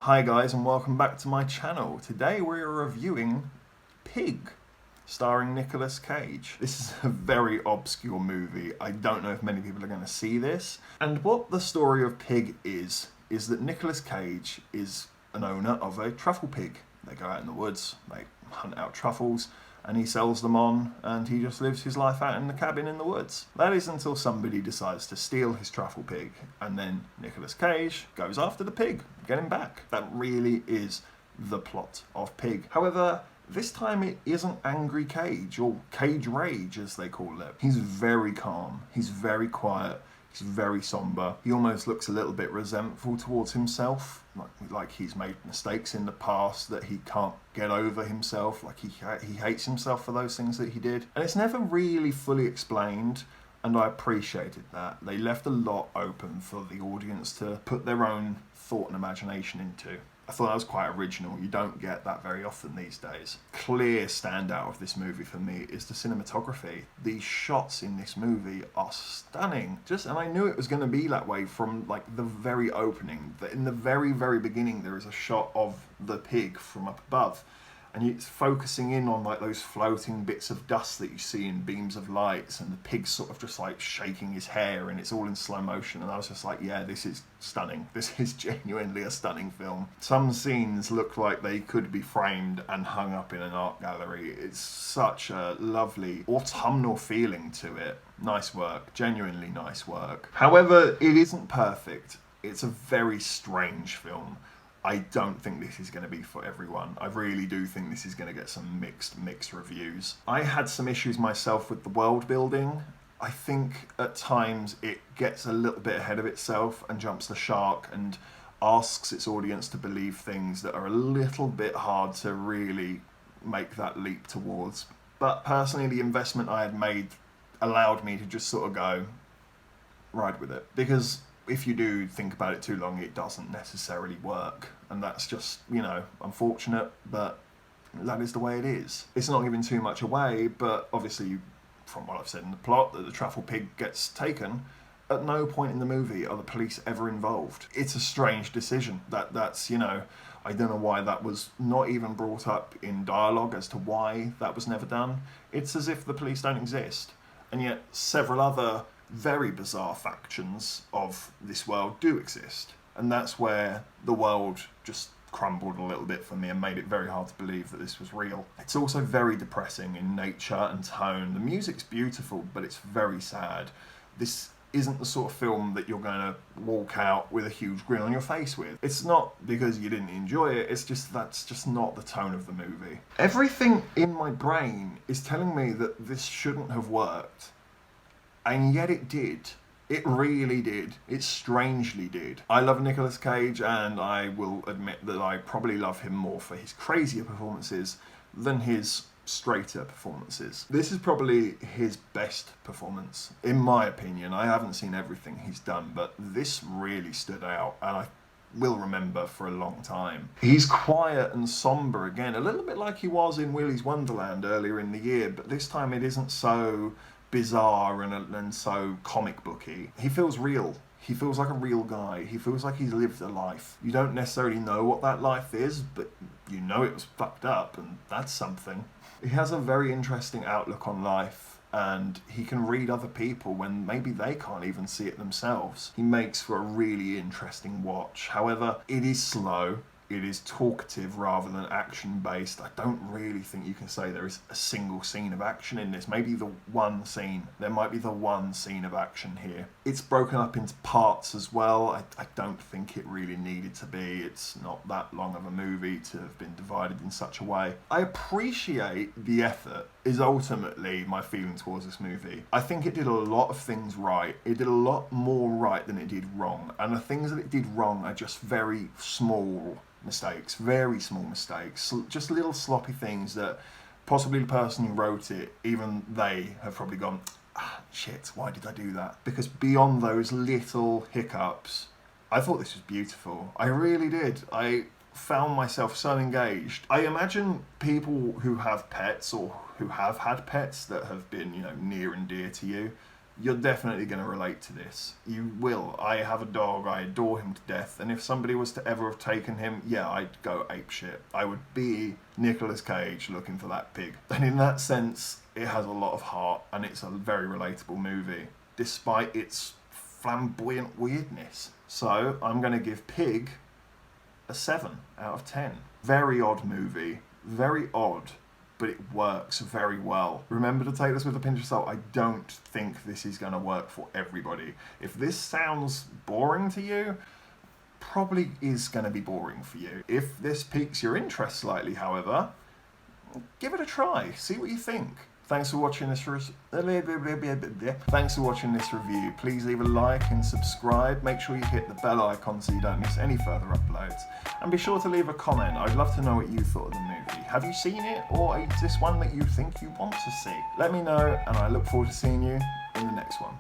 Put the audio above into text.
Hi guys and welcome back to my channel. Today we're reviewing Pig, starring Nicolas Cage. This is a very obscure movie. I don't know if many people are going to see this. And what the story of Pig is that Nicolas Cage is an owner of a truffle pig. They go out in the woods, they hunt out truffles, and he sells them on, and he just lives his life out in the cabin in the woods. That is until somebody decides to steal his truffle pig, and then Nicolas Cage goes after the pig, get him back. That really is the plot of Pig. However, this time it isn't Angry Cage, or Cage Rage as they call it. He's very calm, he's very quiet, he's very somber. He almost looks a little bit resentful towards himself, like he's made mistakes in the past that he can't get over himself, like he hates himself for those things that he did. And it's never really fully explained, and I appreciated that. They left a lot open for the audience to put their own thought and imagination into. I thought that was quite original. You don't get that very often these days. Clear standout of this movie for me is the cinematography. The shots in this movie are stunning. And I knew it was going to be that way from like the very opening. In the very beginning there is a shot of the pig from up above, and it's focusing in on like those floating bits of dust that you see in beams of lights, and the pig's sort of just like shaking his hair, and it's all in slow motion. And I was just like, yeah, this is stunning. This is genuinely a stunning film. Some scenes look like they could be framed and hung up in an art gallery. It's such a lovely autumnal feeling to it. Nice work, genuinely nice work. However, it isn't perfect. It's a very strange film. I don't think this is going to be for everyone. I really do think this is going to get some mixed reviews. I had some issues myself with the world building. I think at times it gets a little bit ahead of itself and jumps the shark and asks its audience to believe things that are a little bit hard to really make that leap towards. But personally, the investment I had made allowed me to just sort of go, ride with it. Because if you do think about it too long, it doesn't necessarily work. And that's just, unfortunate, but that is the way it is. It's not giving too much away, but obviously, from what I've said in the plot, that the truffle pig gets taken. At no point in the movie are the police ever involved. It's a strange decision. That's I don't know why that was not even brought up in dialogue as to why that was never done. It's as if the police don't exist. And yet several other very bizarre factions of this world do exist, and that's where the world just crumbled a little bit for me and made it very hard to believe that this was real. It's also very depressing in nature and tone. The music's beautiful, but it's very sad. This isn't the sort of film that you're going to walk out with a huge grin on your face with. It's not because you didn't enjoy it, it's just that's just not the tone of the movie. Everything in my brain is telling me that this shouldn't have worked. And yet it did. It really did. It strangely did. I love Nicolas Cage, and I will admit that I probably love him more for his crazier performances than his straighter performances. This is probably his best performance, in my opinion. I haven't seen everything he's done, but this really stood out, and I will remember for a long time. He's quiet and somber again, a little bit like he was in Willy's Wonderland earlier in the year, but this time it isn't so bizarre and so comic booky. He feels real. He feels like a real guy. He feels like he's lived a life. You don't necessarily know what that life is, but you know it was fucked up, and that's something. He has a very interesting outlook on life, and he can read other people when maybe they can't even see it themselves. He makes for a really interesting watch. However, it is slow. It is talkative rather than action-based. I don't really think you can say there is a single scene of action in this. Maybe the one scene. There might be the one scene of action here. It's broken up into parts as well. I don't think it really needed to be. It's not that long of a movie to have been divided in such a way. I appreciate the effort is ultimately my feeling towards this movie. I think it did a lot of things right. It did a lot more right than it did wrong. And the things that it did wrong are just very small mistakes, very small mistakes, just little sloppy things that possibly the person who wrote it, even they have probably gone, shit, why did I do that? Because beyond those little hiccups, I thought this was beautiful. I really did. I found myself so engaged. I imagine people who have pets or who have had pets that have been, near and dear to you, you're definitely going to relate to this. You will. I have a dog, I adore him to death, and if somebody was to ever have taken him, yeah, I'd go apeshit. I would be Nicolas Cage looking for that pig. And in that sense, it has a lot of heart, and it's a very relatable movie, despite its flamboyant weirdness. So I'm going to give Pig a 7 out of 10. Very odd movie, very odd, but it works very well. Remember to take this with a pinch of salt. I don't think this is going to work for everybody. If this sounds boring to you, probably is going to be boring for you. If this piques your interest slightly, however, give it a try. See what you think. Thanks for watching this review. Please leave a like and subscribe. Make sure you hit the bell icon so you don't miss any further uploads. And be sure to leave a comment. I'd love to know what you thought of the movie. Have you seen it, or is this one that you think you want to see? Let me know, and I look forward to seeing you in the next one.